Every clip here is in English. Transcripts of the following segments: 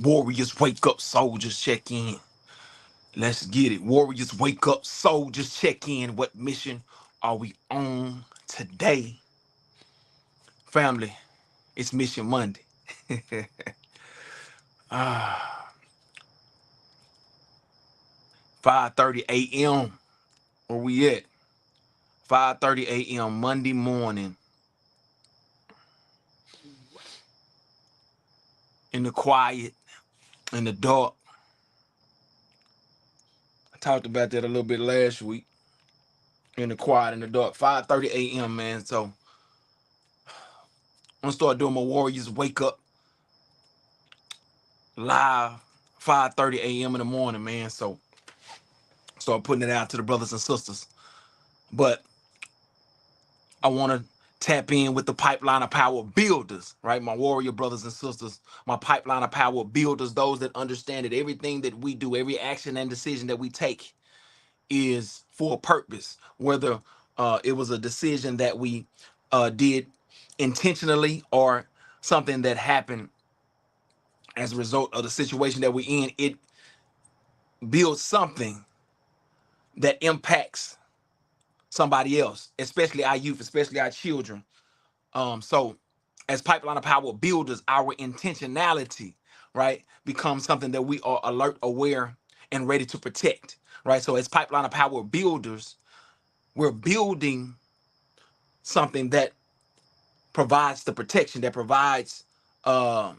Warriors wake up, soldiers check in. Let's get it. Warriors wake up, soldiers check in. What mission are we on today? Family, it's Mission Monday. 5:30 a.m. Where we at? 5:30 a.m. Monday morning in the quiet, in the dark. I talked about that a little bit last week. In the quiet, in the dark. 5:30 a.m., man. So I'm gonna start doing my Warriors wake up live 5:30 a.m. in the morning, man. So start putting it out to the brothers and sisters. But I want to tap in with the pipeline of power builders, right? My warrior brothers and sisters, my pipeline of power builders, those that understand that everything that we do, every action and decision that we take is for a purpose, whether it was a decision that we did intentionally or something that happened as a result of the situation that we're in. It builds something that impacts somebody else, especially our youth, especially our children. So as pipeline of power builders, our intentionality, right, becomes something that we are alert, aware, and ready to protect, right? So as pipeline of power builders, we're building something that provides the protection, that provides uh,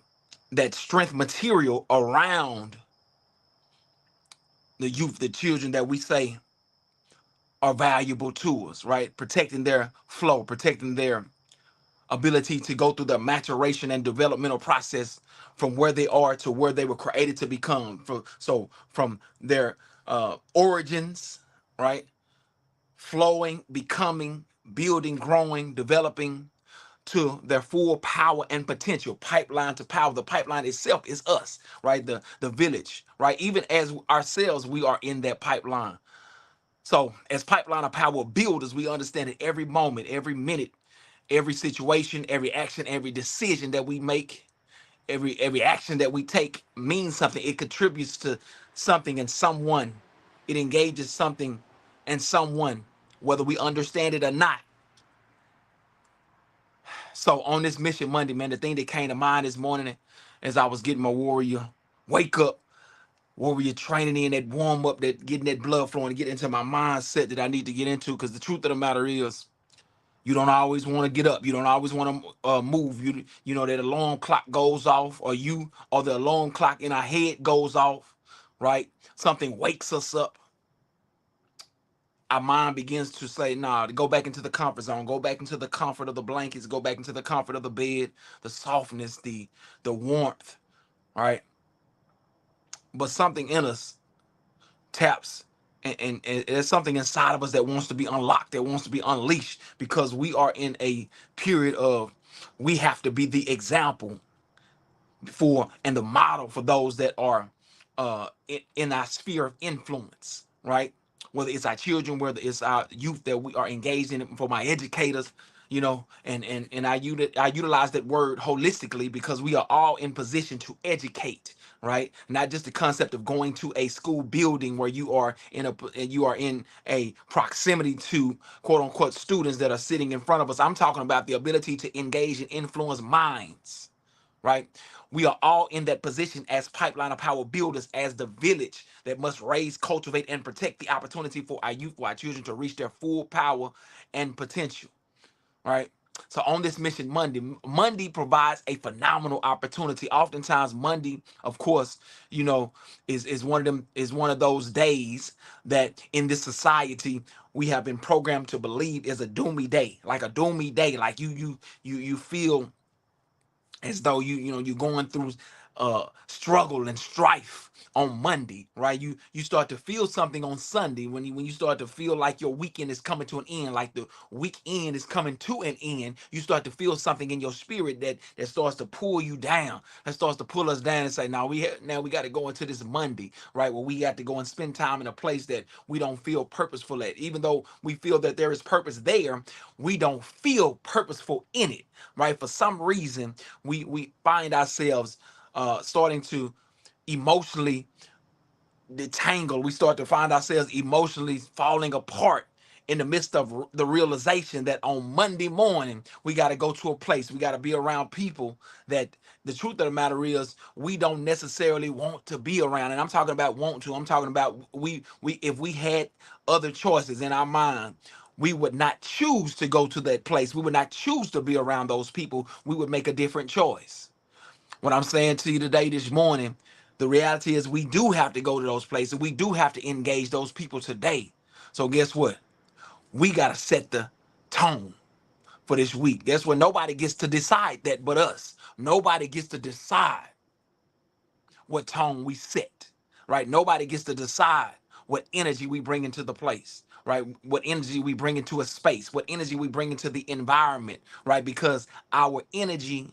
that strength material around the youth, the children that we say are valuable to us, right? Protecting their flow, protecting their ability to go through the maturation and developmental process from where they are to where they were created to become. So from their origins, right? Flowing, becoming, building, growing, developing to their full power and potential. Pipeline to power. The pipeline itself is us, right? The village, right? Even as ourselves, we are in that pipeline. So as pipeline of power builders, we understand that every moment, every minute, every situation, every action, every decision that we make, every action that we take means something. It contributes to something and someone. It engages something and someone, whether we understand it or not. So on this Mission Monday, man, the thing that came to mind this morning as I was getting my warrior wake up, warrior training in that warm up, that getting that blood flowing, to get into my mindset that I need to get into. Because the truth of the matter is, you don't always want to get up. You don't always want to move. You know that alarm clock goes off, or the alarm clock in our head goes off, right? Something wakes us up. Our mind begins to say, nah, to go back into the comfort zone, go back into the comfort of the blankets, go back into the comfort of the bed, the softness, the warmth, right? But something in us taps, and there's something inside of us that wants to be unlocked, that wants to be unleashed, because we are in a period of, we have to be the example for and the model for those that are in our sphere of influence, right? Whether it's our children, whether it's our youth that we are engaged in, for my educators, and I utilize that word holistically because we are all in position to educate, right? Not just the concept of going to a school building where you are in a proximity to quote unquote students that are sitting in front of us. I'm talking about the ability to engage and influence minds, right? We are all in that position as pipeline of power builders, as the village that must raise, cultivate, and protect the opportunity for our youth, for our children to reach their full power and potential, right? So on this Mission Monday, Monday provides a phenomenal opportunity. Oftentimes, Monday, of course, is one of those days that in this society we have been programmed to believe is a doomy day, like a doomy day, like you feel as though you're going through struggle and strife on Monday, right? You start to feel something on Sunday when you start to feel like your weekend is coming to an end, like the weekend is coming to an end. You start to feel something in your spirit that starts to pull you down, that starts to pull us down and say, now we got to go into this Monday, right? Where we got to go and spend time in a place that we don't feel purposeful at. Even though we feel that there is purpose there, we don't feel purposeful in it, right? For some reason, we find ourselves starting to emotionally detangled. We start to find ourselves emotionally falling apart in the midst of the realization that on Monday morning we got to go to a place. We got to be around people that the truth of the matter is we don't necessarily want to be around. And I'm talking about want to. I'm talking about we if we had other choices in our mind, we would not choose to go to that place. We would not choose to be around those people. We would make a different choice. What I'm saying to you today, this morning, the reality is we do have to go to those places. We do have to engage those people today. So guess what? We got to set the tone for this week. Guess what? Nobody gets to decide that but us. Nobody gets to decide what tone we set, right? Nobody gets to decide what energy we bring into the place, right? What energy we bring into a space, what energy we bring into the environment, right? Because our energy,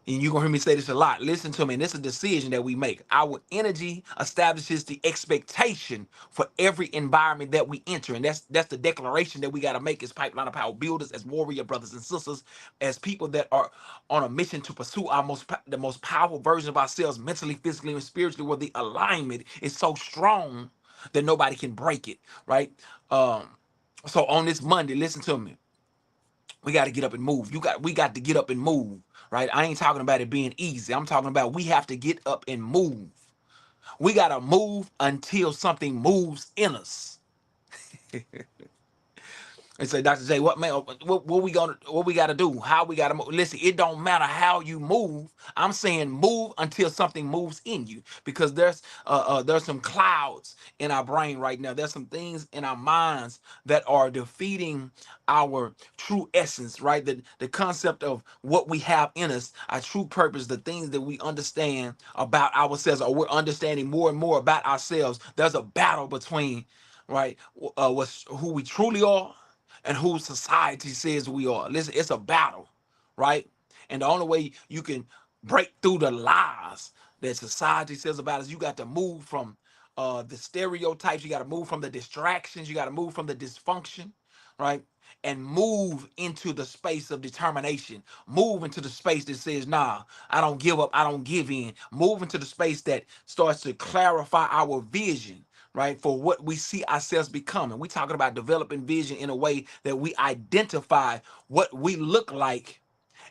and you're gonna hear me say this a lot. Listen to me, and this is a decision that we make. Our energy establishes the expectation for every environment that we enter. And that's the declaration that we got to make as pipeline of power builders, as warrior brothers and sisters, as people that are on a mission to pursue our the most powerful version of ourselves, mentally, physically, and spiritually, where the alignment is so strong that nobody can break it, right? Um, so on this Monday, listen to me. We got to get up and move. We got to get up and move, right? I ain't talking about it being easy. I'm talking about we have to get up and move. We got to move until something moves in us. They say, Dr. J, what man, what we gotta do? How we gotta move? Listen, it don't matter how you move. I'm saying move until something moves in you, because there's some clouds in our brain right now. There's some things in our minds that are defeating our true essence, right? The concept of what we have in us, our true purpose, the things that we understand about ourselves, or we're understanding more and more about ourselves. There's a battle between, right, what's who we truly are and who society says we are. Listen, it's a battle, right? And the only way you can break through the lies that society says about us, you got to move from the stereotypes, you got to move from the distractions, you got to move from the dysfunction, right? And move into the space of determination. Move into the space that says, nah, I don't give up, I don't give in. Move into the space that starts to clarify our vision, right, for what we see ourselves becoming. We're talking about developing vision in a way that we identify what we look like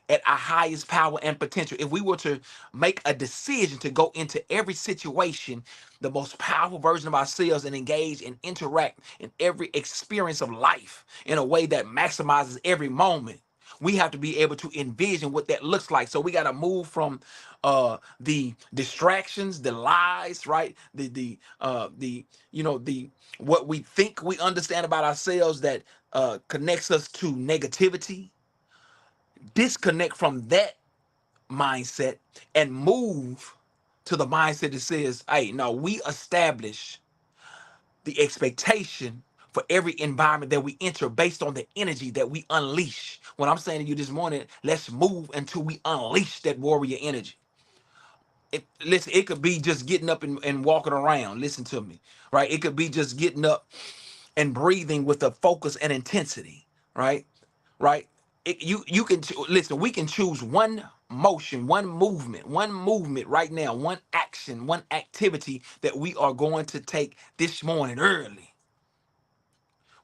at our highest power and potential. If we were to make a decision to go into every situation, the most powerful version of ourselves, and engage and interact in every experience of life in a way that maximizes every moment, we have to be able to envision what that looks like. So we got to move from the distractions, the lies, right? The the what we think we understand about ourselves that connects us to negativity, disconnect from that mindset and move to the mindset that says, hey, no, we establish the expectation for every environment that we enter based on the energy that we unleash. What I'm saying to you this morning, let's move until we unleash that warrior energy. Listen, it could be just getting up and walking around. Listen to me, right? It could be just getting up and breathing with a focus and intensity, right? Right? You can listen. We can choose one motion, one movement right now, one action, one activity that we are going to take this morning early,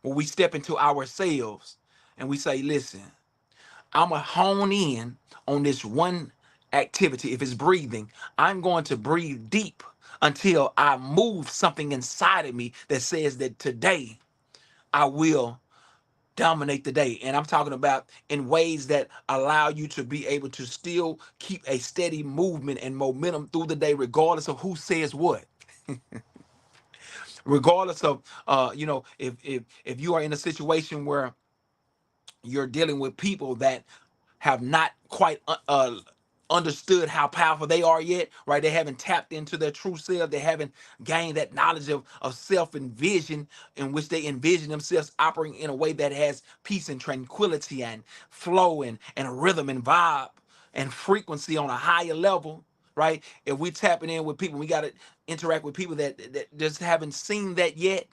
when we step into ourselves and we say, listen, I'm going to hone in on this one activity. If it's breathing, I'm going to breathe deep until I move something inside of me that says that today I will dominate the day. And I'm talking about in ways that allow you to be able to still keep a steady movement and momentum through the day, regardless of who says what. Regardless of if you are in a situation where you're dealing with people that have not quite understood how powerful they are yet, right? They haven't tapped into their true self. They haven't gained that knowledge of self and vision, in which they envision themselves operating in a way that has peace and tranquility and flow and rhythm and vibe and frequency on a higher level, right? If we tapping in with people, we got to interact with people that just haven't seen that yet.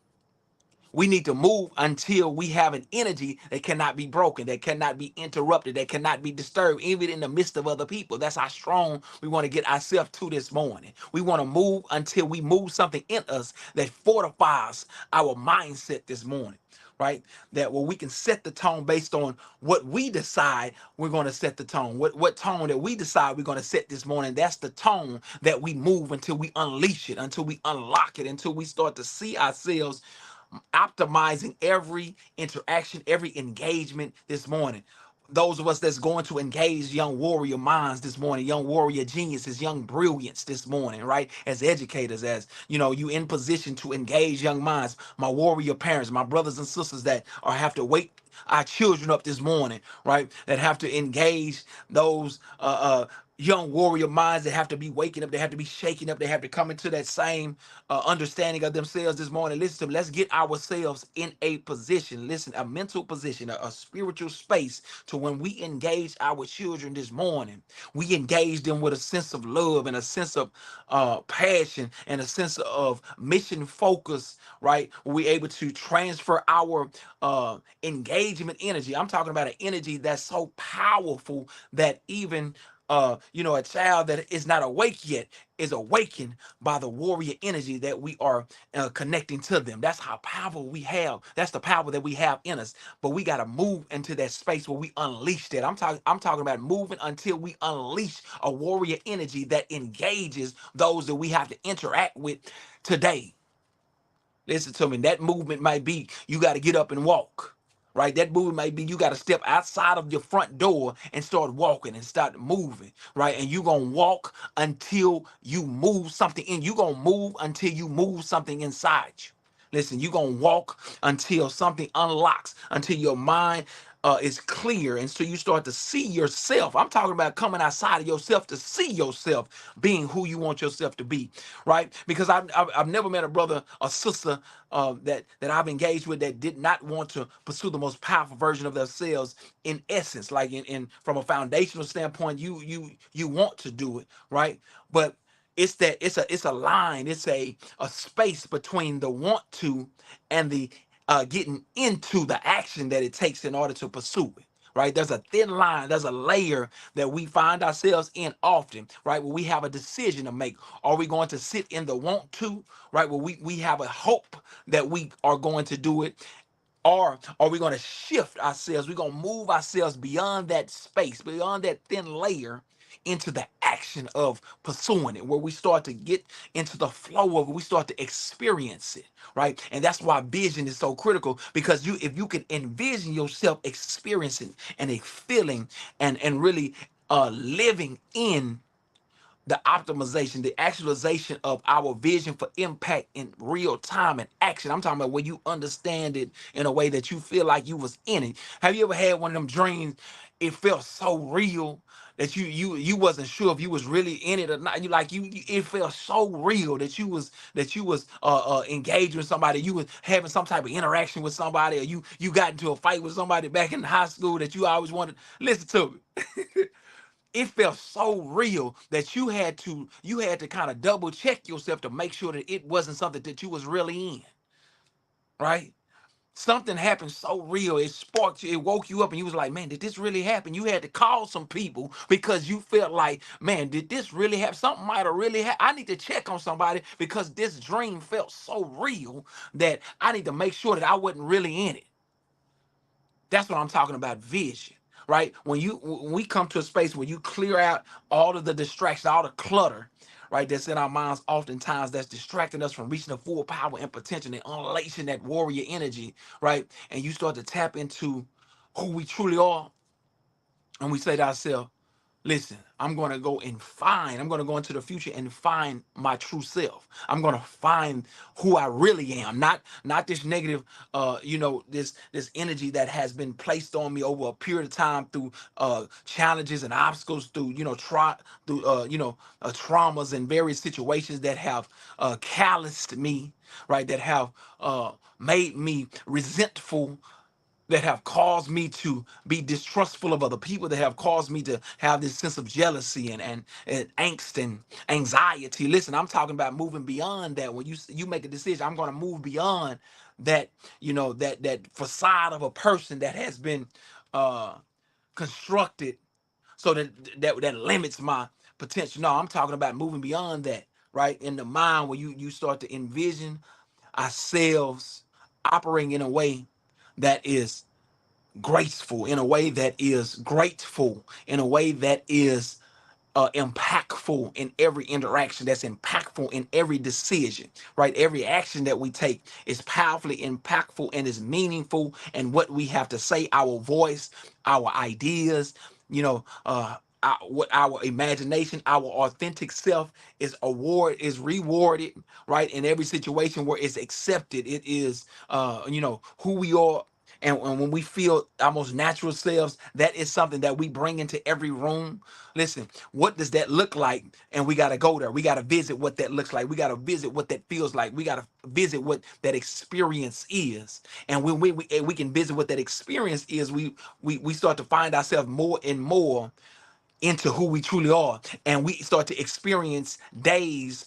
We need to move until we have an energy that cannot be broken, that cannot be interrupted, that cannot be disturbed, even in the midst of other people. That's how strong we want to get ourselves to this morning. We want to move until we move something in us that fortifies our mindset this morning, right? That where we can set the tone based on what we decide we're going to set the tone. What tone that we decide we're going to set this morning. That's the tone that we move until we unleash it, until we unlock it, until we start to see ourselves optimizing every interaction, every engagement this morning. Those of us that's going to engage young warrior minds this morning, young warrior geniuses, young brilliance this morning, right? As educators, as you know, you in position to engage young minds, my warrior parents, my brothers and sisters that are have to wake our children up this morning, right? That have to engage those young warrior minds that have to be waking up, they have to be shaking up, they have to come into that same understanding of themselves this morning. Listen to me, let's get ourselves in a position, listen, a mental position, a spiritual space to when we engage our children this morning, we engage them with a sense of love and a sense of passion and a sense of mission focus, right? We're able to transfer our engagement energy. I'm talking about an energy that's so powerful that even a child that is not awake yet is awakened by the warrior energy that we are connecting to them. That's how powerful we have. That's the power that we have in us. But we got to move into that space where we unleash that. I'm talking about moving until we unleash a warrior energy that engages those that we have to interact with today. Listen to me. That movement might be you got to get up and walk. Right? That movement might be you got to step outside of your front door and start walking and start moving. Right? And you're going to walk until you move something in. You're going to move until you move something inside you. Listen, you're going to walk until something unlocks, until your mind is clear. And so you start to see yourself. I'm talking about coming outside of yourself to see yourself being who you want yourself to be, right? Because I've never met a brother or sister that I've engaged with that did not want to pursue the most powerful version of themselves in essence, like in from a foundational standpoint, you want to do it, right? But it's that it's a line, it's a space between the want to and the getting into the action that it takes in order to pursue it. Right, there's a thin line, there's a layer that we find ourselves in often, right? Where we have a decision to make. Are we going to sit in the want to, right? Where we have a hope that we are going to do it, or are we going to shift ourselves? We're going to move ourselves beyond that space, beyond that thin layer, into the action of pursuing it, where we start to get into the flow of it, we start to experience it, right? And that's why vision is so critical, because if you can envision yourself experiencing and a feeling and really living in the optimization, the actualization of our vision for impact in real time and action. I'm talking about when you understand it in a way that you feel like you was in it. Have you ever had one of them dreams? It felt so real that you wasn't sure if you was really in it or not. It felt so real that you was engaged with somebody, you was having some type of interaction with somebody, or you got into a fight with somebody back in high school that you always wanted. Listen to me. It felt so real that you had to kind of double check yourself to make sure that it wasn't something that you was really in, right? Something happened so real, it sparked you, it woke you up, and you was like, man, did this really happen? You had to call some people because you felt like, man, did this really happen? Something might have really happened. I need to check on somebody because this dream felt so real that I need to make sure that I wasn't really in it. That's what I'm talking about, vision, right? When we come to a space where you clear out all of the distractions, all the clutter, right, that's in our minds oftentimes that's distracting us from reaching the full power and potential and unleashing that warrior energy, right? And you start to tap into who we truly are, and we say to ourselves, listen, I'm going to go into the future and find my true self. I'm going to find who I really am, not this negative, this energy that has been placed on me over a period of time through challenges and obstacles, through, traumas and various situations that have calloused me, right? That have made me resentful that have caused me to be distrustful of other people, that have caused me to have this sense of jealousy and angst and anxiety. Listen, I'm talking about moving beyond that. When you make a decision, I'm going to move beyond that, that facade of a person that has been uh constructed, so that limits my potential. No, I'm talking about moving beyond that, right? In the mind, where you start to envision ourselves operating in a way that is graceful, in a way that is grateful, in a way that is impactful in every interaction, that's impactful in every decision, right? Every action that we take is powerfully impactful and is meaningful. And what we have to say, our voice, our ideas, what our imagination, our authentic self is rewarded, right? In every situation where it's accepted, it is, who we are. And when we feel our most natural selves, that is something that we bring into every room. Listen, what does that look like? And we got to go there. We got to visit what that looks like. We got to visit what that feels like. We got to visit what that experience is. And when we can visit what that experience is, we start to find ourselves more and more into who we truly are. And we start to experience days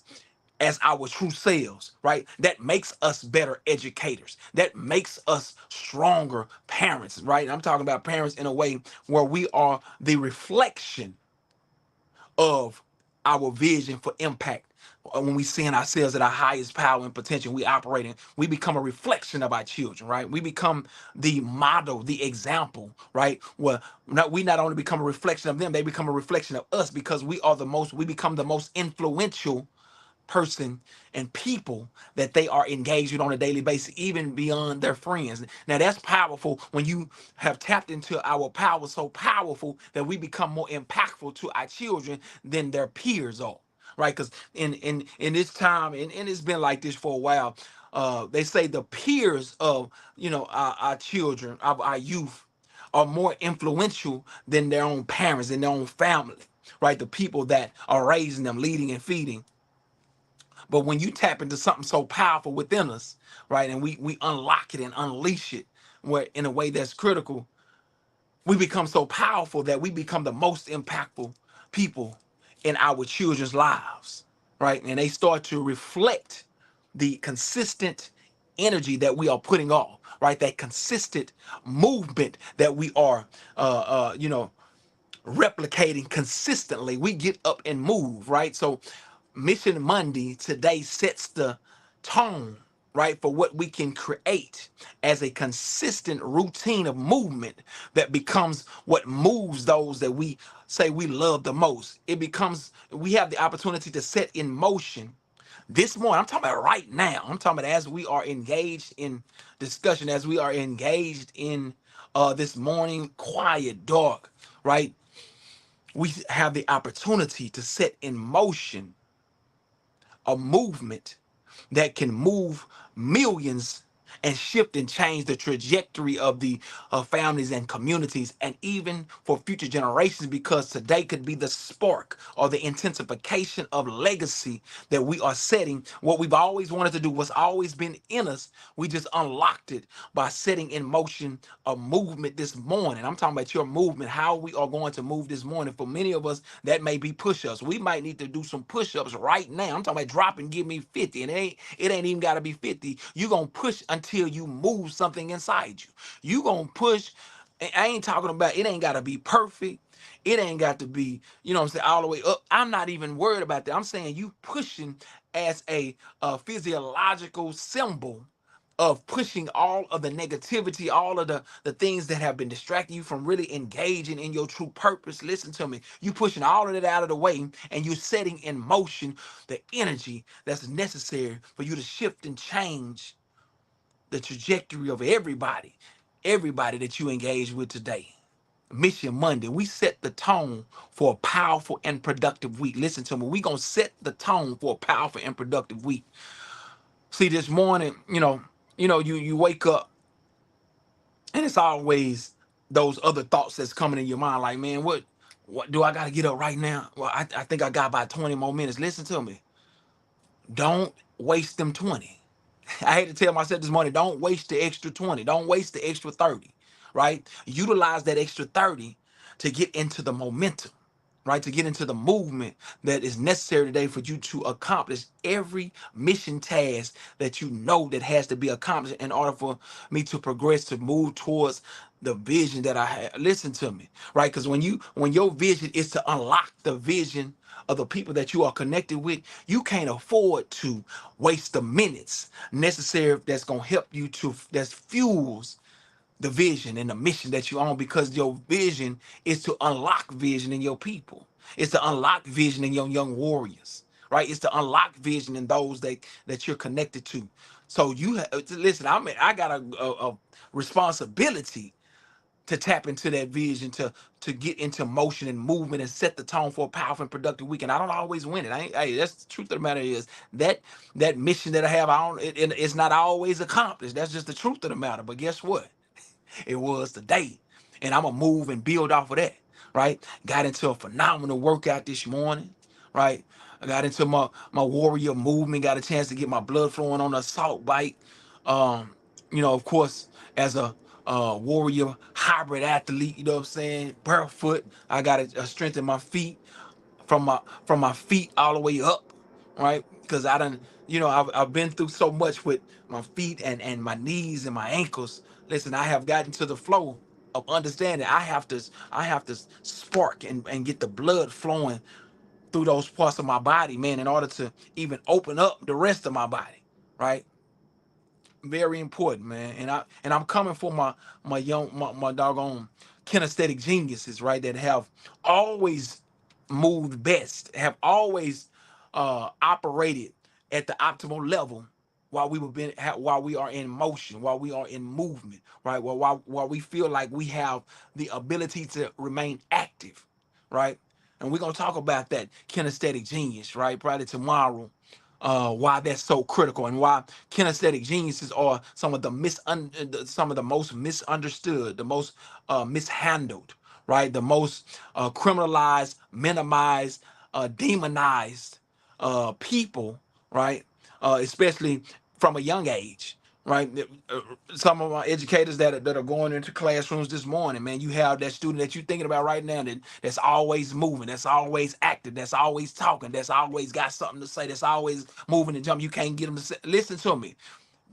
as our true selves, right? That makes us better educators. That makes us stronger parents, right? I'm talking about parents in a way where we are the reflection of our vision for impact. When we see in ourselves at our highest power and potential, we operate in, we become a reflection of our children, right? We become the model, the example, right? Well, we not only become a reflection of them, they become a reflection of us, because we become the most influential person and people that they are engaged with on a daily basis, even beyond their friends. Now that's powerful. When you have tapped into our power, so powerful that we become more impactful to our children than their peers are, right? Because in this time, and it's been like this for a while, they say the peers of our children, our youth, are more influential than their own parents and their own family, right? The people that are raising them, leading and feeding. But when you tap into something so powerful within us, right, and we unlock it and unleash it, where in a way that's critical, we become so powerful that we become the most impactful people in our children's lives, right? And they start to reflect the consistent energy that we are putting off, right? That consistent movement that we are, replicating consistently. We get up and move, right? So Mission Monday today sets the tone, right, for what we can create as a consistent routine of movement that becomes what moves those that we say we love the most. We have the opportunity to set in motion this morning. I'm talking about right now. I'm talking about as we are engaged in discussion, as we are engaged in this morning quiet, dark, right? We have the opportunity to set in motion a movement that can move millions and shift and change the trajectory of the families and communities, and even for future generations, because today could be the spark or the intensification of legacy that we are setting. What we've always wanted to do, what's always been in us, we just unlocked it by setting in motion a movement this morning. I'm talking about your movement, how we are going to move this morning. For many of us, that may be push-ups. We might need to do some push-ups right now. I'm talking about drop and give me 50, and it ain't even got to be 50. You're going to push until you move something inside you. You going to push. I ain't talking about, it ain't got to be perfect. It ain't got to be, I'm saying, all the way up. I'm not even worried about that. I'm saying you pushing as a physiological symbol of pushing all of the negativity, all of the things that have been distracting you from really engaging in your true purpose. Listen to me. You pushing all of it out of the way, and you're setting in motion the energy that's necessary for you to shift and change the trajectory of everybody that you engage with today. Mission Monday, we set the tone for a powerful and productive week. Listen to me. We're going to set the tone for a powerful and productive week. See, this morning, you wake up, and it's always those other thoughts that's coming in your mind, like, man, what do I got to get up right now? Well, I think I got about 20 more minutes. Listen to me. Don't waste them 20. I hate to tell myself this morning, don't waste the extra 20. Don't waste the extra 30. right? Utilize that extra 30 to get into the momentum, right? To get into the movement that is necessary today for you to accomplish every mission task that you know that has to be accomplished in order for me to progress, to move towards the vision that I have. Listen to me, right? Because when your vision is to unlock the vision of the people that you are connected with, you can't afford to waste the minutes necessary that's gonna help you to that's fuels the vision and the mission that you own, because your vision is to unlock vision in your people. It's to unlock vision in your young warriors, right? It's to unlock vision in those that you're connected to. So listen. I got a responsibility to tap into that vision, to get into motion and movement and set the tone for a powerful and productive week. And I don't always win it. Hey, that's the truth of the matter is that that mission that I have, it's not always accomplished. That's just the truth of the matter. But guess what? It was today. And I'm going to move and build off of that, right? Got into a phenomenal workout this morning, right? I got into my warrior movement, got a chance to get my blood flowing on the assault bike. Of course, as a warrior hybrid athlete, you know what I'm saying? Barefoot, I got to strengthen my feet from my feet all the way up, right? Because I've been through so much with my feet and my knees and my ankles. Listen, I have gotten to the flow of understanding. I have to spark and get the blood flowing through those parts of my body, man, in order to even open up the rest of my body, right? Very important, man. And I'm coming for my doggone kinesthetic geniuses, right? That have always moved best, have always operated at the optimal level while we are in motion, while we are in movement, right? While we feel like we have the ability to remain active, right? And we're gonna talk about that kinesthetic genius, right? Probably tomorrow, why that's so critical and why kinesthetic geniuses are some of the most misunderstood, the most mishandled, right? The most criminalized, minimized, demonized people, right? Especially from a young age, right? Some of our educators that are going into classrooms this morning, man, you have that student that you're thinking about right now that's always moving, that's always active, that's always talking, that's always got something to say, that's always moving and jumping. You can't get them to say, listen to me.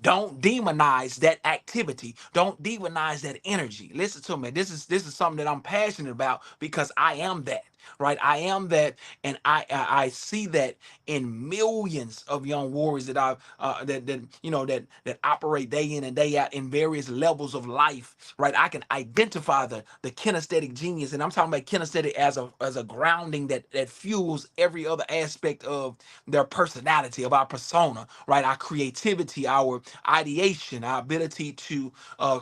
Don't demonize that activity. Don't demonize that energy. Listen to me. This is something that I'm passionate about because I am that, right? I am that, and I see that in millions of young warriors that I've that operate day in and day out in various levels of life, right? I can identify the kinesthetic genius, and I'm talking about kinesthetic as a grounding that fuels every other aspect of their personality, of our persona, right? Our creativity, our ideation, our ability to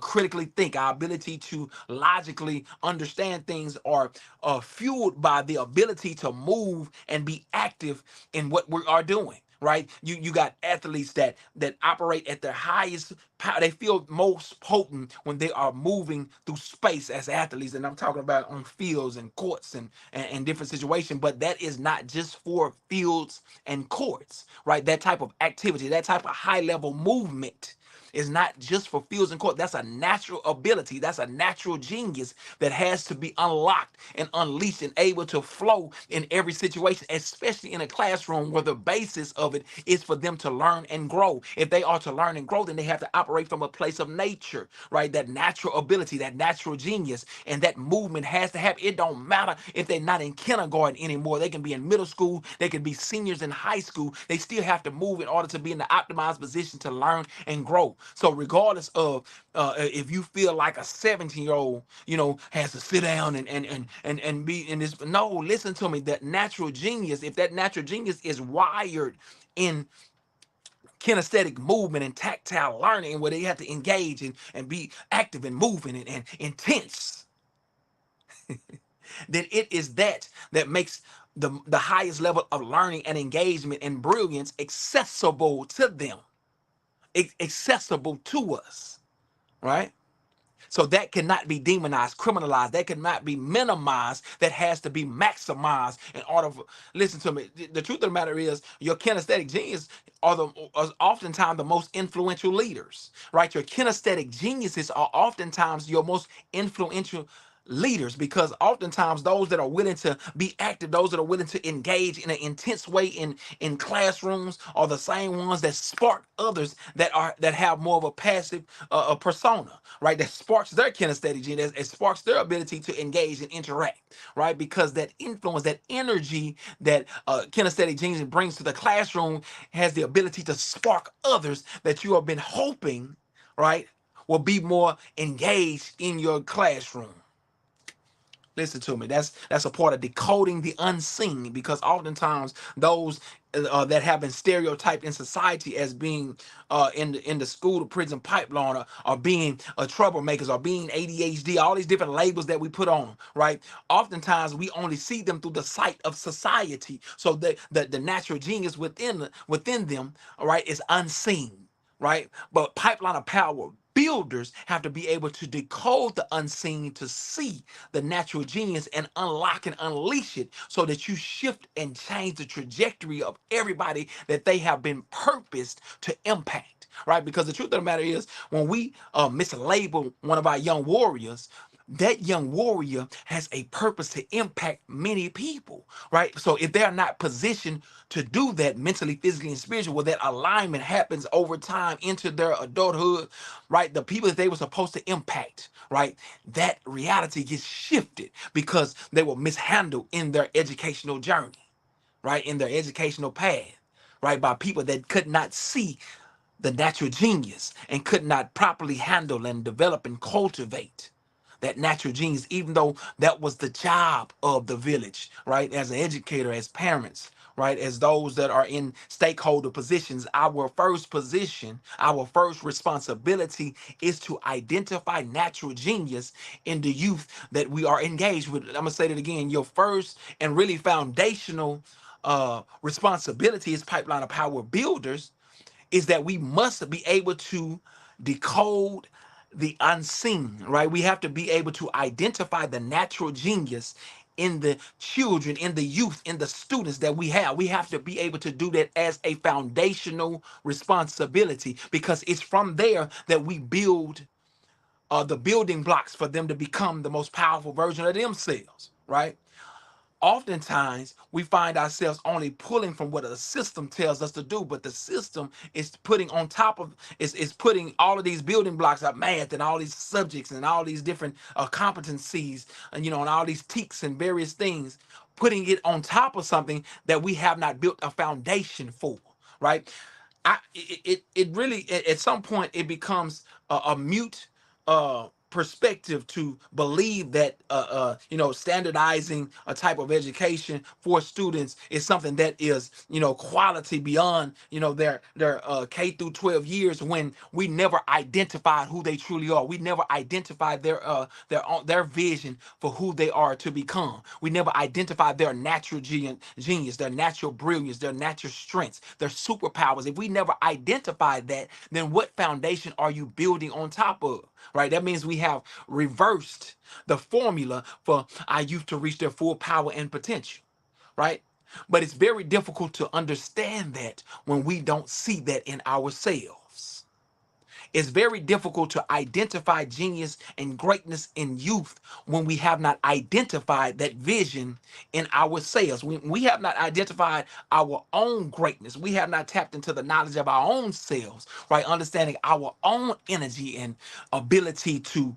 critically think, our ability to logically understand things are fueled by the ability to move and be active in what we are doing. Right, you got athletes that operate at their highest power. They feel most potent when they are moving through space as athletes, and I'm talking about on fields and courts and different situations. But that is not just for fields and courts, right? That type of activity, that type of high level movement is not just for fields and courts. That's a natural ability. That's a natural genius that has to be unlocked and unleashed and able to flow in every situation, especially in a classroom where the basis of it is for them to learn and grow. If they are to learn and grow, then they have to operate from a place of nature, right? That natural ability, that natural genius, and that movement has to happen. It don't matter if they're not in kindergarten anymore. They can be in middle school. They can be seniors in high school. They still have to move in order to be in the optimized position to learn and grow. So regardless of if you feel like a 17-year-old, has to sit down and be in this, no, listen to me. That natural genius, if that natural genius is wired in kinesthetic movement and tactile learning, where they have to engage and be active and moving and intense, then it is that makes the highest level of learning and engagement and brilliance accessible to them, accessible to us, right? So that cannot be demonized, criminalized. That cannot be minimized. That has to be maximized in order for, listen to me. The truth of the matter is your kinesthetic genius are oftentimes the most influential leaders, right? Your kinesthetic geniuses are oftentimes your most influential leaders, because oftentimes those that are willing to be active, those that are willing to engage in an intense way in classrooms, are the same ones that spark others that have more of a passive a persona, right? That sparks their kinesthetic gene, it sparks their ability to engage and interact, right? Because that influence, that energy that kinesthetic genius brings to the classroom has the ability to spark others that you have been hoping, right, will be more engaged in your classroom. Listen to me. That's a part of decoding the unseen, because oftentimes those that have been stereotyped in society as being in the school to prison pipeline, or being troublemakers, or being ADHD, all these different labels that we put on 'em, right? Oftentimes we only see them through the sight of society. So the natural genius within them, all right, is unseen, right? But pipeline of power builders have to be able to decode the unseen to see the natural genius and unlock and unleash it, so that you shift and change the trajectory of everybody that they have been purposed to impact, right? Because the truth of the matter is, when we mislabel one of our young warriors, that young warrior has a purpose to impact many people, right? So if they're not positioned to do that mentally, physically, and spiritually, well, that alignment happens over time into their adulthood, right? The people that they were supposed to impact, right? That reality gets shifted because they were mishandled in their educational journey, right? In their educational path, right? By people that could not see the natural genius and could not properly handle and develop and cultivate that natural genius, even though that was the job of the village, right? As an educator, as parents, right? As those that are in stakeholder positions, our first position, our first responsibility is to identify natural genius in the youth that we are engaged with. I'm gonna say that again. Your first and really foundational responsibility as pipeline of power builders is that we must be able to decode the unseen, right? We have to be able to identify the natural genius in the children, in the youth, in the students that we have. We have to be able to do that as a foundational responsibility, because it's from there that we build the building blocks for them to become the most powerful version of themselves, right? Oftentimes we find ourselves only pulling from what the system tells us to do, but the system is putting on top of is putting all of these building blocks of math and all these subjects and all these different competencies, and and all these teaks and various things, putting it on top of something that we have not built a foundation for, right? It really, at some point it becomes a mute perspective to believe that standardizing a type of education for students is something that is quality beyond their K through 12 years, when we never identified who they truly are. We never identified their vision for who they are to become. We never identified their natural genius, their natural brilliance, their natural strengths, their superpowers. If we never identified that, then what foundation are you building on top of? Right? That means we have reversed the formula for our youth to reach their full power and potential. Right? But it's very difficult to understand that when we don't see that in ourselves. It's very difficult to identify genius and greatness in youth when we have not identified that vision in ourselves. We have not identified our own greatness. We have not tapped into the knowledge of our own selves, right? Understanding our own energy and ability to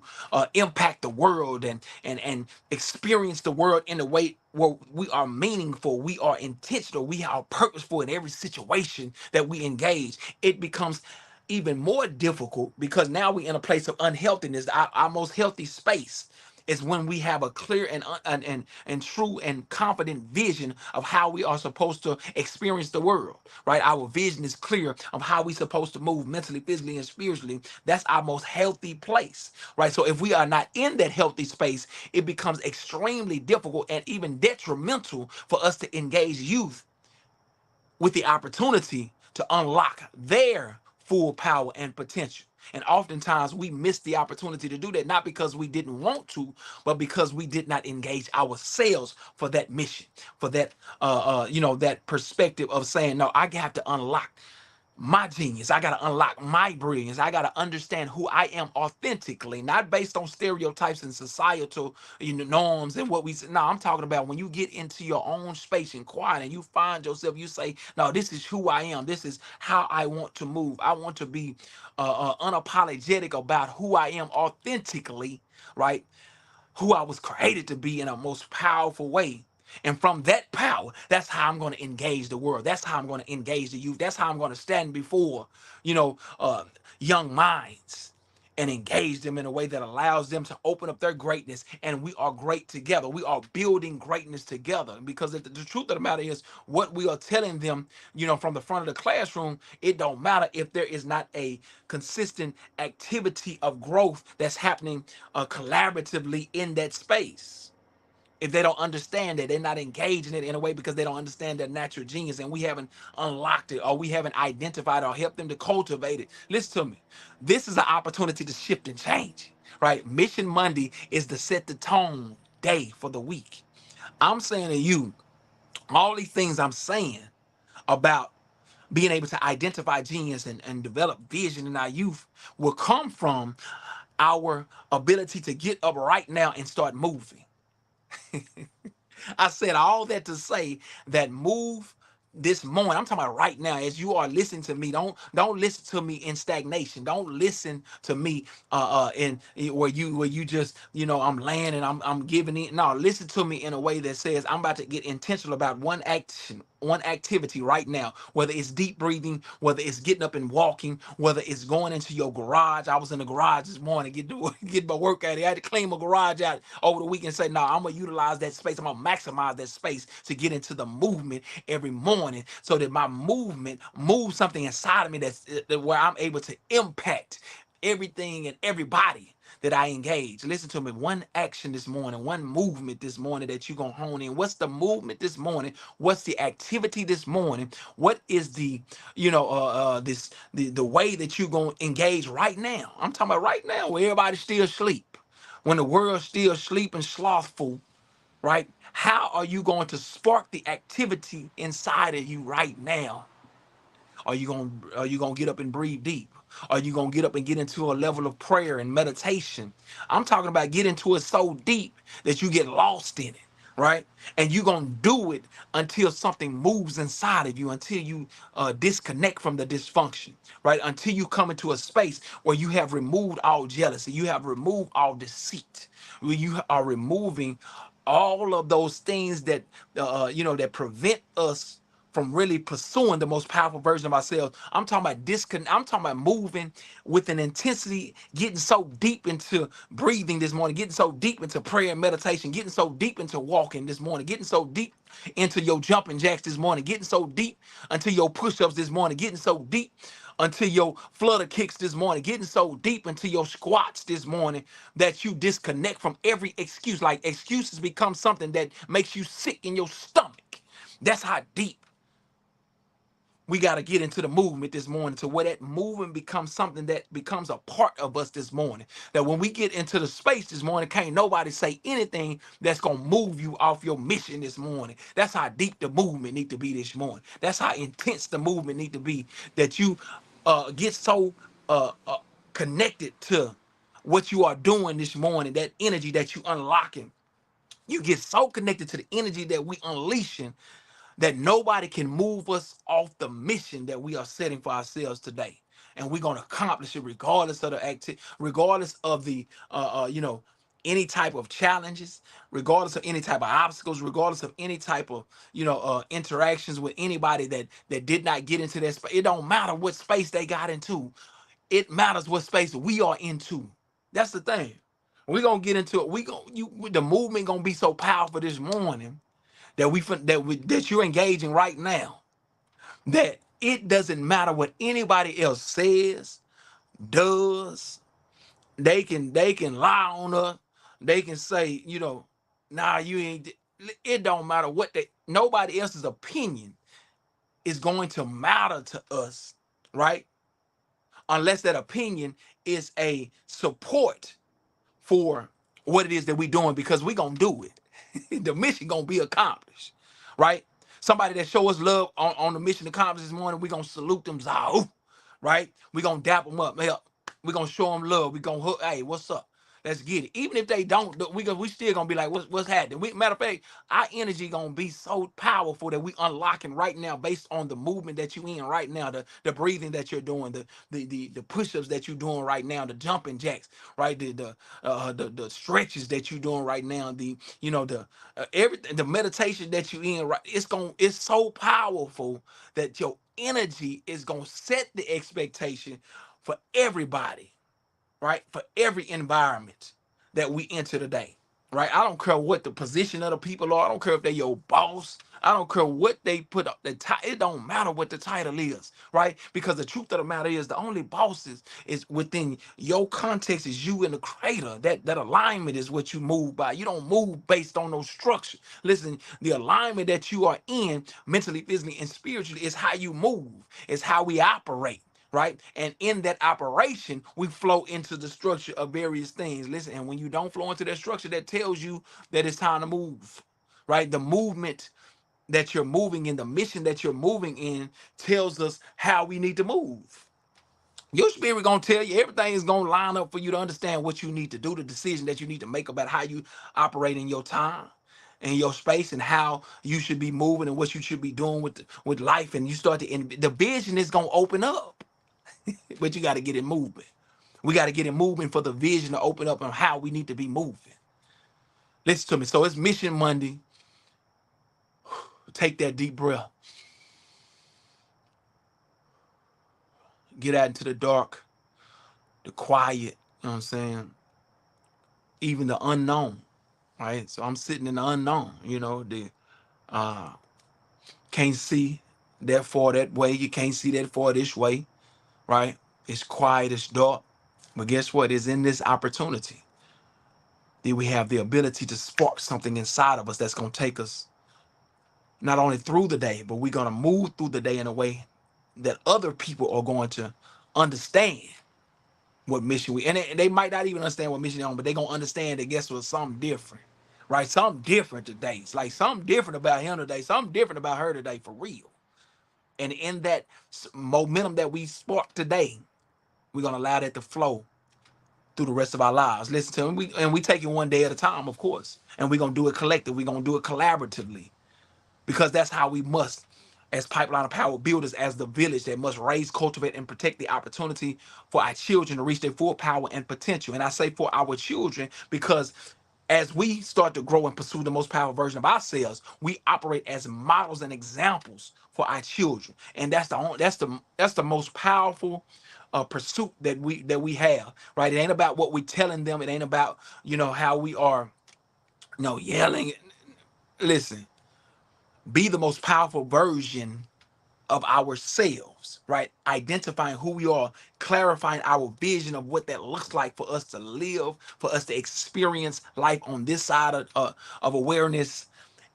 impact the world and experience the world in a way where we are meaningful, we are intentional, we are purposeful in every situation that we engage. It becomes even more difficult because now we're in a place of unhealthiness. Our most healthy space is when we have a clear and true and confident vision of how we are supposed to experience the world, right? Our vision is clear of how we're supposed to move mentally, physically, and spiritually. That's our most healthy place, right? So if we are not in that healthy space, it becomes extremely difficult and even detrimental for us to engage youth with the opportunity to unlock their full power and potential. And oftentimes we miss the opportunity to do that, not because we didn't want to, but because we did not engage ourselves for that mission, for that, that perspective of saying, no, I have to unlock my genius. I got to unlock my brilliance. I got to understand who I am authentically, not based on stereotypes and societal, norms and what we say. No, I'm talking about when you get into your own space and quiet and you find yourself, you say, no, this is who I am. This is how I want to move. I want to be unapologetic about who I am authentically, right? Who I was created to be in a most powerful way. And from that power, that's how I'm going to engage the world. That's how I'm going to engage the youth. That's how I'm going to stand before, you know, uh, young minds and engage them in a way that allows them to open up their greatness. And we are great together. We are building greatness together. Because the truth of the matter is, what we are telling them, from the front of the classroom, it don't matter if there is not a consistent activity of growth that's happening collaboratively in that space. If they don't understand it, they're not engaging it in a way because they don't understand their natural genius, and we haven't unlocked it, or we haven't identified or helped them to cultivate it. Listen to me. This is an opportunity to shift and change, right? Mission Monday is to set the tone day for the week. I'm saying to you, all these things I'm saying about being able to identify genius and develop vision in our youth will come from our ability to get up right now and start moving. I said all that to say that move this morning. I'm talking about right now, as you are listening to me. Don't listen to me in stagnation. Don't listen to me in where you just, I'm laying and I'm giving it. No, listen to me in a way that says I'm about to get intentional about one action, one activity right now, whether it's deep breathing, whether it's getting up and walking, whether it's going into your garage. I was in the garage this morning, get my work out. I had to clean my garage out over the weekend and say, no, I'm gonna utilize that space. I'm gonna maximize that space to get into the movement every morning, so that my movement moves something inside of me where I'm able to impact everything and everybody that I engage. Listen to me. One action this morning, one movement this morning that you're gonna hone in. What's the movement this morning? What's the activity this morning? What is the, the way that you're gonna engage right now? I'm talking about right now where everybody's still asleep. When the world's still sleeping slothful, right? How are you going to spark the activity inside of you right now? Are you gonna get up and breathe deep? Are you gonna get up and get into a level of prayer and meditation? I'm talking about get into it so deep that you get lost in it, right? And you're gonna do it until something moves inside of you, until you disconnect from the dysfunction, right? Until you come into a space where you have removed all jealousy, you have removed all deceit, where you are removing all of those things that that prevent us from really pursuing the most powerful version of ourselves. I'm talking about disconnect. I'm talking about moving with an intensity, getting so deep into breathing this morning, getting so deep into prayer and meditation, getting so deep into walking this morning, getting so deep into your jumping jacks this morning, getting so deep into your push-ups this morning, getting so deep until your flutter kicks this morning, getting so deep into your squats this morning that you disconnect from every excuse. Like excuses become something that makes you sick in your stomach. That's how deep we got to get into the movement this morning, to where that movement becomes something that becomes a part of us this morning. That when we get into the space this morning, can't nobody say anything that's going to move you off your mission this morning. That's how deep the movement need to be this morning. That's how intense the movement need to be, that you get so connected to what you are doing this morning, that energy that you unlocking. You get so connected to the energy that we unleashing, that nobody can move us off the mission that we are setting for ourselves today. And we're going to accomplish it regardless of the regardless of the, any type of challenges, regardless of any type of obstacles, regardless of any type of, interactions with anybody that did not get into that space. It don't matter what space they got into. It matters what space we are into. That's the thing. We're going to get into it. The movement going to be so powerful this morning that you're engaging right now, that it doesn't matter what anybody else says, does. They can lie on us. They can say, nah, you ain't. It don't matter what nobody else's opinion is going to matter to us, right? unless that opinion is a support for what it is that we're doing, because we gonna do it. The mission gonna be accomplished, right? Somebody that show us love on the mission accomplished this morning, we gonna salute them, ZAAA-OOO, right? We gonna dap them up, we gonna show them love. We gonna hook, hey, what's up? Let's get it. Even if they don't, we still gonna be like, what's happening? Matter of fact, our energy gonna be so powerful that we unlocking right now based on the movement that you in right now, the breathing that you're doing, the push-ups that you're doing right now, the jumping jacks, right? The stretches that you're doing right now, the everything, the meditation that you in, right? It's so powerful that your energy is gonna set the expectation for everybody, right? For every environment that we enter today, right? I don't care what the position of the people are. I don't care if they're your boss. I don't care what they put up the title. It don't matter what the title is, right? Because the truth of the matter is the only bosses is within your context is you and the creator. That alignment is what you move by. You don't move based on no structure. Listen, the alignment that you are in mentally, physically, and spiritually is how you move. It's how we operate, right? And in that operation, we flow into the structure of various things. Listen, and when you don't flow into that structure, that tells you that it's time to move, right? The movement that you're moving in, the mission that you're moving in, tells us how we need to move. Your spirit gonna tell you everything is gonna line up for you to understand what you need to do, the decision that you need to make about how you operate in your time and your space, and how you should be moving and what you should be doing with life. And you start to, and the vision is gonna open up, but you got to get it moving. We got to get it moving for the vision to open up on how we need to be moving. Listen to me. So it's Mission Monday. Take that deep breath. Get out into the dark, the quiet, you know what I'm saying? Even the unknown, right? So I'm sitting in the unknown, uh can't see that far that way. You can't see that far this way, right? It's quiet, it's dark. But guess what? It's in this opportunity that we have the ability to spark something inside of us that's going to take us not only through the day, but we're going to move through the day in a way that other people are going to understand what mission we, and they might not even understand what mission they're on, but they're going to understand that guess what, something different, right? Something different today. It's like something different about him today, something different about her today, for real. And in that momentum that we spark today, we're going to allow that to flow through the rest of our lives. Listen to me, we take it one day at a time, of course, and we're going to do it collectively. We're going to do it collaboratively, because that's how we must, as pipeline of power builders, as the village that must raise, cultivate, and protect the opportunity for our children to reach their full power and potential. And I say for our children because as we start to grow and pursue the most powerful version of ourselves, we operate as models and examples for our children. And that's the most powerful pursuit that we have, right? It ain't about what we telling them. It ain't about how we are, yelling. Listen, be the most powerful version of ourselves, right? Identifying who we are, clarifying our vision of what that looks like for us to live, for us to experience life on this side of awareness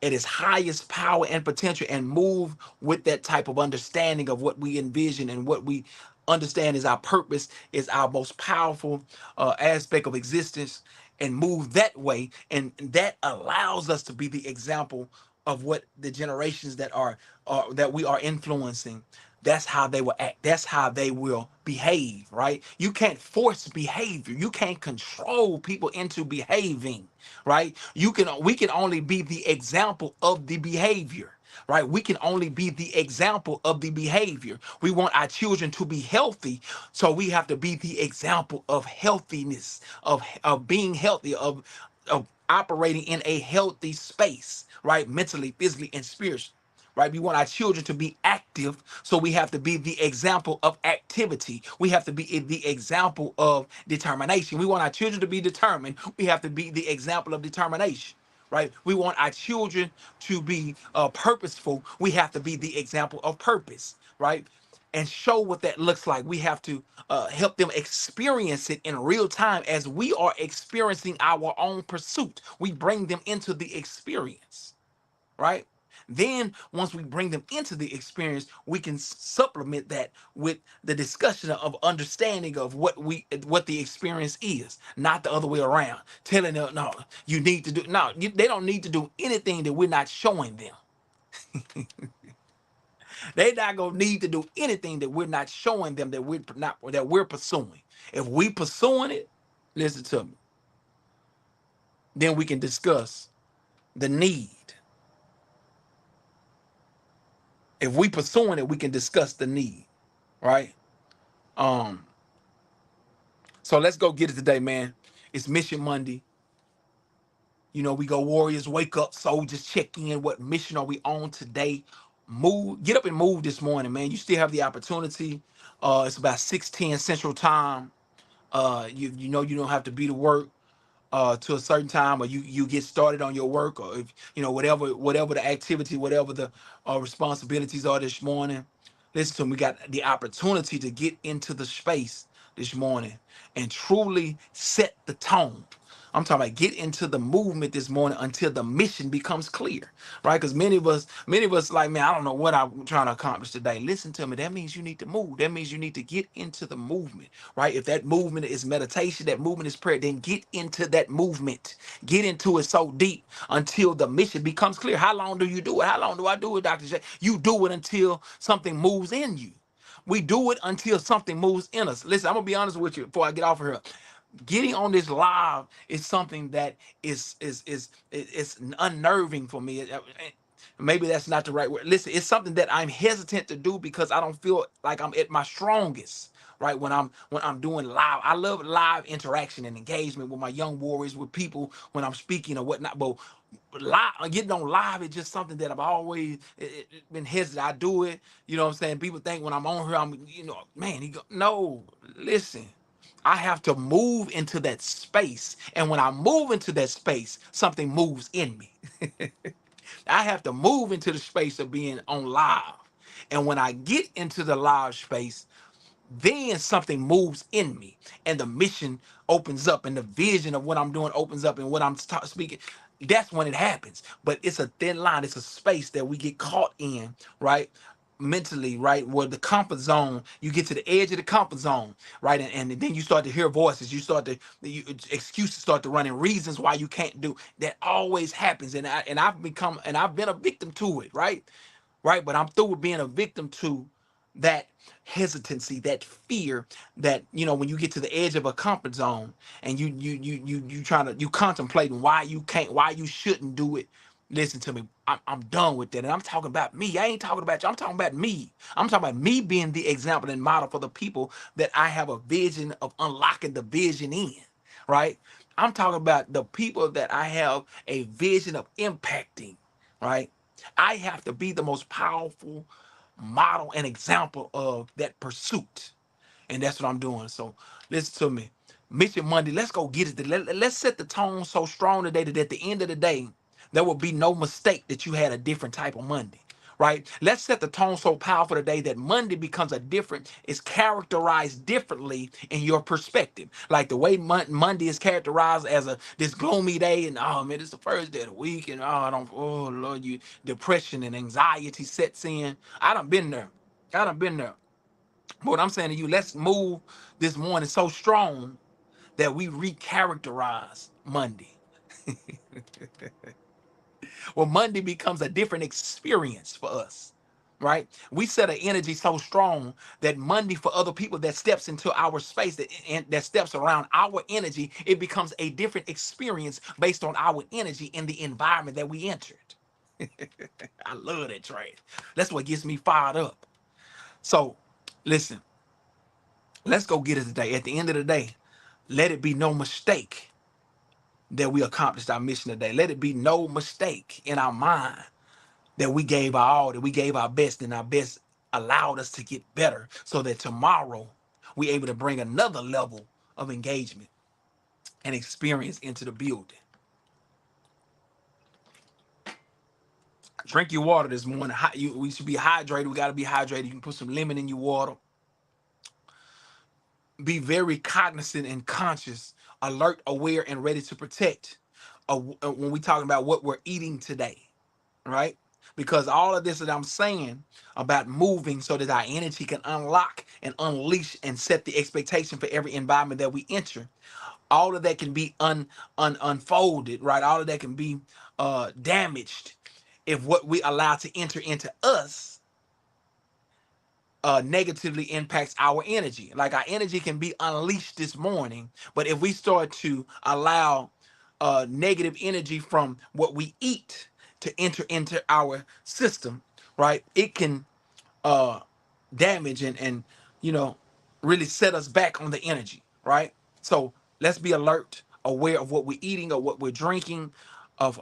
at its highest power and potential, and move with that type of understanding of what we envision and what we understand is our purpose, is our most powerful aspect of existence, and move that way. And that allows us to be the example of what the generations that we are influencing, that's how they will act, that's how they will behave, right? You can't force behavior, you can't control people into behaving, right? We can only be the example of the behavior, right? We can only be the example of the behavior. We want our children to be healthy, so we have to be the example of healthiness, of being healthy, of operating in a healthy space, right? Mentally, physically, and spiritually, right? We want our children to be active, so we have to be the example of activity. We have to be the example of determination. We want our children to be determined. We have to be the example of determination, right? We want our children to be purposeful. We have to be the example of purpose, right? And show what that looks like. We have to help them experience it in real time as we are experiencing our own pursuit. We bring them into the experience, right? Then once we bring them into the experience, we can supplement that with the discussion of understanding of what the experience is, not the other way around. Telling them, no, you need to do no, they don't need to do anything that we're not showing them. They're not gonna need to do anything that we're not showing them that we're pursuing. If we pursuing it, listen to me, then we can discuss the need. If we pursuing it, we can discuss the need, right? Um, so let's go get it today, man. It's Mission Monday. You know, we go Warriors, wake up, soldiers, check in. What mission are we on today? Move, get up and move this morning, man. You still have the opportunity. It's about 6:10 Central Time. You know you don't have to be to work to a certain time, or you get started on your work, or if you know whatever the activity, whatever the responsibilities are this morning. Listen to me. We got the opportunity to get into the space this morning and truly set the tone. I'm talking about get into the movement this morning until the mission becomes clear, right? Because many of us like, man, I don't know what I'm trying to accomplish today. Listen to me. That means you need to move. That means you need to get into the movement, right? If that movement is meditation, that movement is prayer, then get into that movement. Get into it so deep until the mission becomes clear. How long do you do it? How long do I do it, Dr. J? You do it until something moves in you. We do it until something moves in us. Listen, I'm gonna be honest with you before I get off of here. Getting on this live is something that is unnerving for me. Maybe that's not the right word. Listen, it's something that I'm hesitant to do because I don't feel like I'm at my strongest, right? When I'm doing live. I love live interaction and engagement with my young warriors, with people when I'm speaking or whatnot. But live, getting on live is just something that I've always been hesitant. I do it, you know what I'm saying? People think when I'm on here, man, no, listen. I have to move into that space. And when I move into that space, something moves in me. I have to move into the space of being on live. And when I get into the live space, then something moves in me and the mission opens up and the vision of what I'm doing opens up and what I'm speaking. That's when it happens. But it's a thin line. It's a space that we get caught in, right? Mentally, right? Where the comfort zone, you get to the edge of the comfort zone, right? And then you start to hear voices. Excuses start to run and reasons why you can't do that always happens. I've been a victim to it, right? Right. But I'm through with being a victim to that hesitancy, that fear, that when you get to the edge of a comfort zone and you trying to you contemplating why you can't, why you shouldn't do it. Listen to me. I'm done with that. And I'm talking about me. I ain't talking about you. I'm talking about me. I'm talking about me being the example and model for the people that I have a vision of unlocking the vision in. Right. I'm talking about the people that I have a vision of impacting. Right. I have to be the most powerful model and example of that pursuit. And that's what I'm doing. So listen to me. Mission Monday, let's go get it. Let's set the tone so strong today that at the end of the day, there will be no mistake that you had a different type of Monday. Right? Let's set the tone so powerful today that Monday becomes is characterized differently in your perspective. Like the way Monday is characterized as this gloomy day, and oh man, it's the first day of the week, and oh Lord, you depression and anxiety sets in. I done been there. I done been there. But what I'm saying to you, let's move this morning so strong that we recharacterize Monday. Well, Monday becomes a different experience for us, right? We set an energy so strong that Monday for other people that steps into our space, that steps around our energy, it becomes a different experience based on our energy in the environment that we entered. I love that trade. That's what gets me fired up. So, listen, let's go get it today. At the end of the day, let it be no mistake that we accomplished our mission today. Let it be no mistake in our mind that we gave our all, that we gave our best, and our best allowed us to get better so that tomorrow we're able to bring another level of engagement and experience into the building. Drink your water this morning. We should be hydrated. We got to be hydrated. You can put some lemon in your water. Be very cognizant and conscious, alert, aware, and ready to protect when we talking about what we're eating today, right? because all of this that I'm saying about moving so that our energy can unlock and unleash and set the expectation for every environment that we enter, all of that can be unfolded, right? All of that can be damaged if what we allow to enter into us negatively impacts our energy. Like our energy can be unleashed this morning, but if we start to allow negative energy from what we eat to enter into our system, right, it can uh damage and you know really set us back on the energy, right? So let's be alert, aware of what we're eating or what we're drinking, of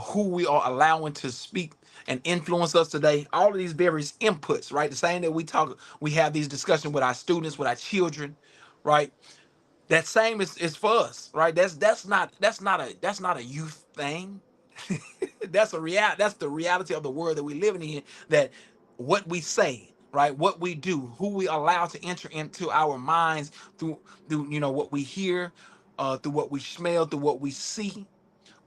who we are allowing to speak and influence us today. All of these various inputs, right? The same that we have these discussions with our students, with our children, right? That same is for us, right? That's not a youth thing. That's the reality of the world that we're living in. That what we say, right, what we do, who we allow to enter into our minds through what we hear, through what we smell, through what we see,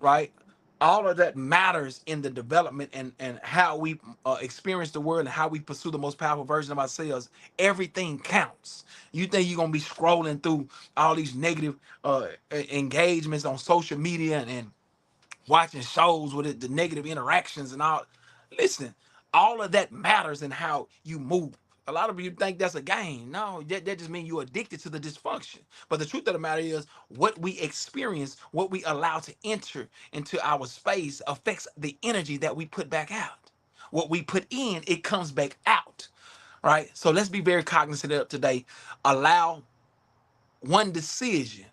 right? All of that matters in the development and how we experience the world and how we pursue the most powerful version of ourselves. Everything counts. You think you're gonna be scrolling through all these negative engagements on social media and watching shows with the negative interactions and all. Listen, all of that matters in how you move. A lot of you think that's a game. No, that just means you're addicted to the dysfunction. But the truth of the matter is, what we experience, what we allow to enter into our space affects the energy that we put back out. What we put in, it comes back out. Right? So let's be very cognizant of today. Allow one decision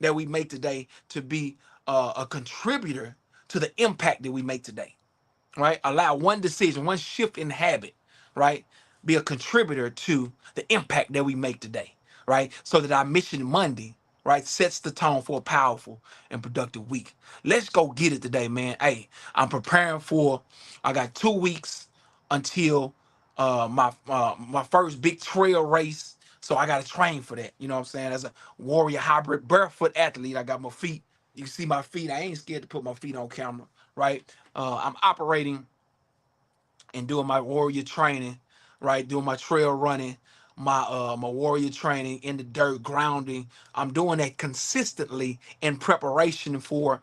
that we make today to be a contributor to the impact that we make today, right? Allow one decision, one shift in habit, right? Be a contributor to the impact that we make today, right? So that our mission Monday, right, sets the tone for a powerful and productive week. Let's go get it today, man. Hey, I'm preparing for, I got 2 weeks until my first big trail race. So I got to train for that. You know what I'm saying? As a warrior hybrid barefoot athlete, I got my feet. You can see my feet. I ain't scared to put my feet on camera, right? I'm operating and doing my warrior training, right? Doing my trail running, my warrior training in the dirt, grounding. I'm doing that consistently in preparation for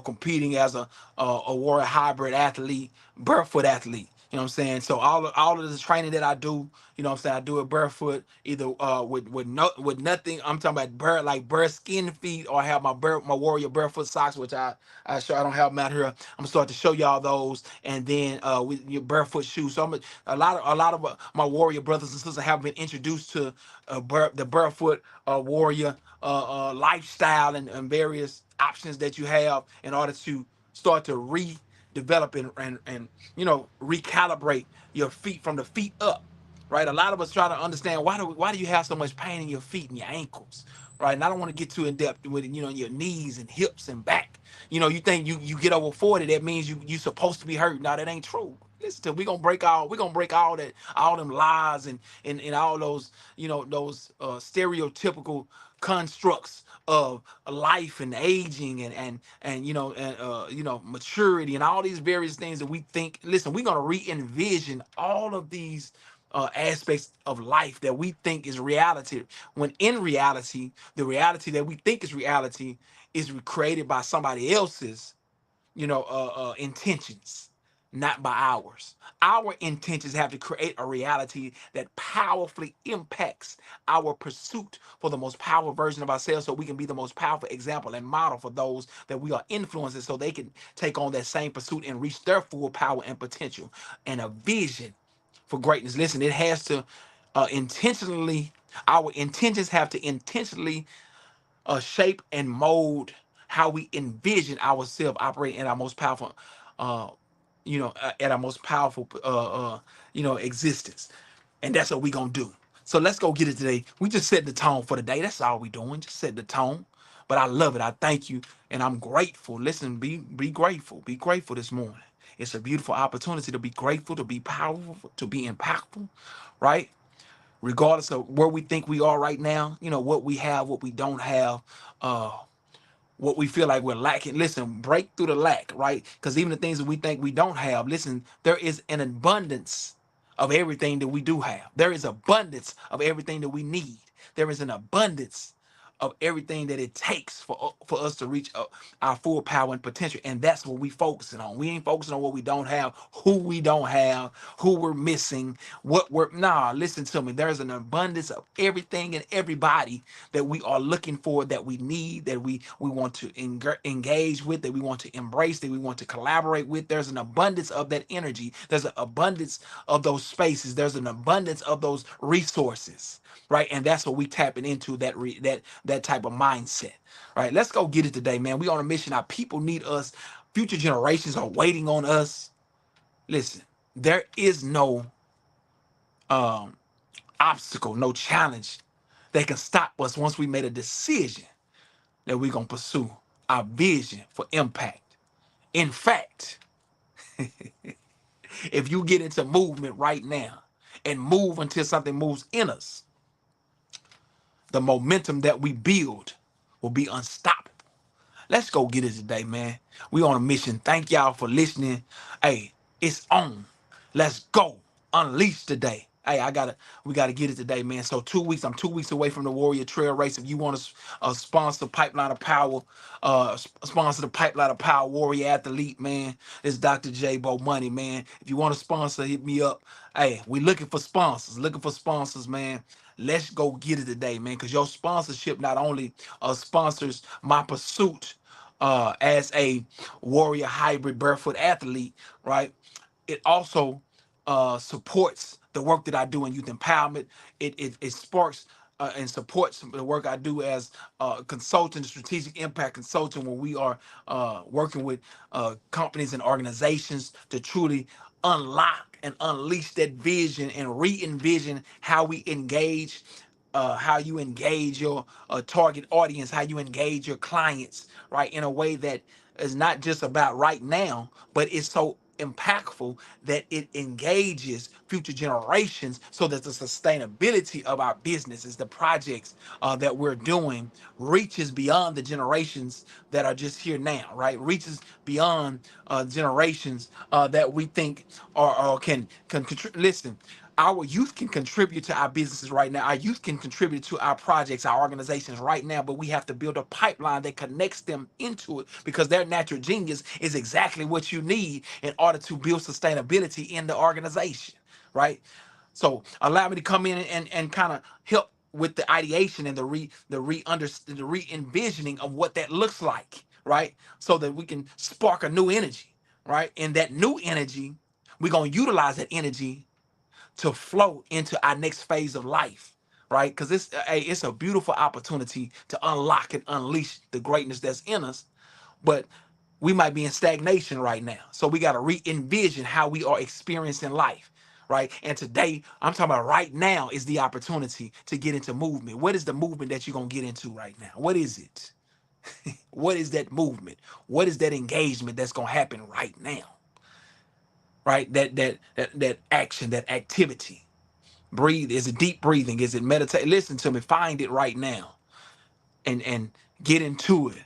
competing as a warrior hybrid athlete, barefoot athlete. You know what I'm saying? So all of the training that I do, what I'm saying, I do it barefoot, either with nothing. I'm talking about bare skin feet, or I have my warrior barefoot socks, which I don't have them out here. I'm gonna start to show y'all those, and then with your barefoot shoes. So a lot of my warrior brothers and sisters have been introduced to the barefoot warrior lifestyle and various options that you have in order to start to redevelop and recalibrate your feet from the feet up, right? A lot of us try to understand why do you have so much pain in your feet and your ankles, right? And I don't want to get too in depth with your knees and hips and back. You think you get over 40, that means you supposed to be hurt. No, that ain't true. Listen to, we gonna break all that, all them lies and all those those stereotypical constructs of life and aging and maturity and all these various things that we think. Listen, we're gonna re-envision all of these aspects of life that we think is reality, when in reality, the reality that we think is reality is created by somebody else's intentions, not by ours. Our intentions have to create a reality that powerfully impacts our pursuit for the most powerful version of ourselves, so we can be the most powerful example and model for those that we are influencing, so they can take on that same pursuit and reach their full power and potential and a vision for greatness. Listen, it has to intentionally, our intentions have to intentionally shape and mold how we envision ourselves operating in our most powerful, at our most powerful, existence. And that's what we gonna do. So let's go get it today. We just set the tone for the day. That's all we doing. Just set the tone. But I love it. I thank you, and I'm grateful. Listen, be grateful. Be grateful this morning. It's a beautiful opportunity to be grateful, to be powerful, to be impactful, right? Regardless of where we think we are right now, what we have, what we don't have. Uh, what we feel like we're lacking. Listen, break through the lack, right? Because even the things that we think we don't have, listen, there is an abundance of everything that we do have. There is abundance of everything that we need. There is an abundance of everything that it takes for us to reach our full power and potential. And that's what we focusing on. We ain't focusing on what we don't have, who we don't have, who we're missing, what we're listen to me. There's an abundance of everything and everybody that we are looking for, that we need, that we want to engage with, that we want to embrace, that we want to collaborate with. There's an abundance of that energy. There's an abundance of those spaces. There's an abundance of those resources, right? And that's what we tapping into, that type of mindset, right? Let's go get it today, man. We on a mission. Our people need us. Future generations are waiting on us. Listen, there is no obstacle, no challenge that can stop us once we made a decision that we're gonna pursue our vision for impact. In fact, if you get into movement right now and move until something moves in us, the momentum that we build will be unstoppable. Let's go get it today, man. We on a mission. Thank y'all for listening. Hey, it's on. Let's go. Unleash today. Hey, we gotta get it today, man. So 2 weeks, I'm 2 weeks away from the Warrior Trail Race. If you want to sponsor Pipeline of Power, sponsor the Pipeline of Power Warrior Athlete, man. It's Dr. J Bomani, man. If you want to sponsor, hit me up. Hey, we looking for sponsors, man. Let's go get it today, man. Because your sponsorship not only sponsors my pursuit as a warrior hybrid barefoot athlete, right? It also supports the work that I do in youth empowerment. It sparks and supports the work I do as consultant, strategic impact consultant, when we are working with companies and organizations to truly unlock and unleash that vision and re-envision how we engage, how you engage your target audience, how you engage your clients, right, in a way that is not just about right now, but it's so impactful that it engages future generations, so that the sustainability of our businesses, the projects that we're doing, reaches beyond the generations that are just here now, right? Reaches beyond generations that we think can contribute. Listen, our youth can contribute to our businesses right now. Our youth can contribute to our projects, our organizations right now, but we have to build a pipeline that connects them into it, because their natural genius is exactly what you need in order to build sustainability in the organization, right? So allow me to come in and kind of help with the ideation and the re-envisioning of what that looks like, right? So that we can spark a new energy, right? And that new energy, we're gonna utilize that energy to flow into our next phase of life, right? Because it's a beautiful opportunity to unlock and unleash the greatness that's in us, but we might be in stagnation right now. So we got to re-envision how we are experiencing life, right? And today, I'm talking about right now is the opportunity to get into movement. What is the movement that you're going to get into right now? What is it? What is that movement? What is that engagement that's going to happen right now? Right? That action, that activity. Breathe. Is it deep breathing? Is it meditate? Listen to me. Find it right now and get into it.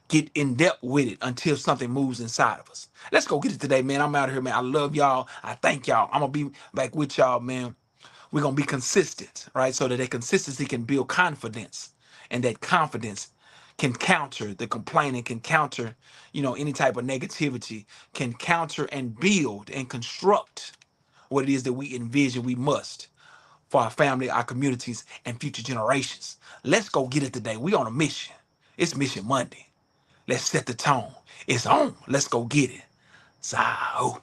Get in depth with it until something moves inside of us. Let's go get it today, man. I'm out of here, man. I love y'all. I thank y'all. I'm gonna be back with y'all, man. We're gonna be consistent, right? So that consistency can build confidence, and that confidence can counter the complaining, can counter, any type of negativity, can counter and build and construct what it is that we envision we must for our family, our communities, and future generations. Let's go get it today. We on a mission. It's Mission Monday. Let's set the tone. It's on. Let's go get it. ZAAA-OOO.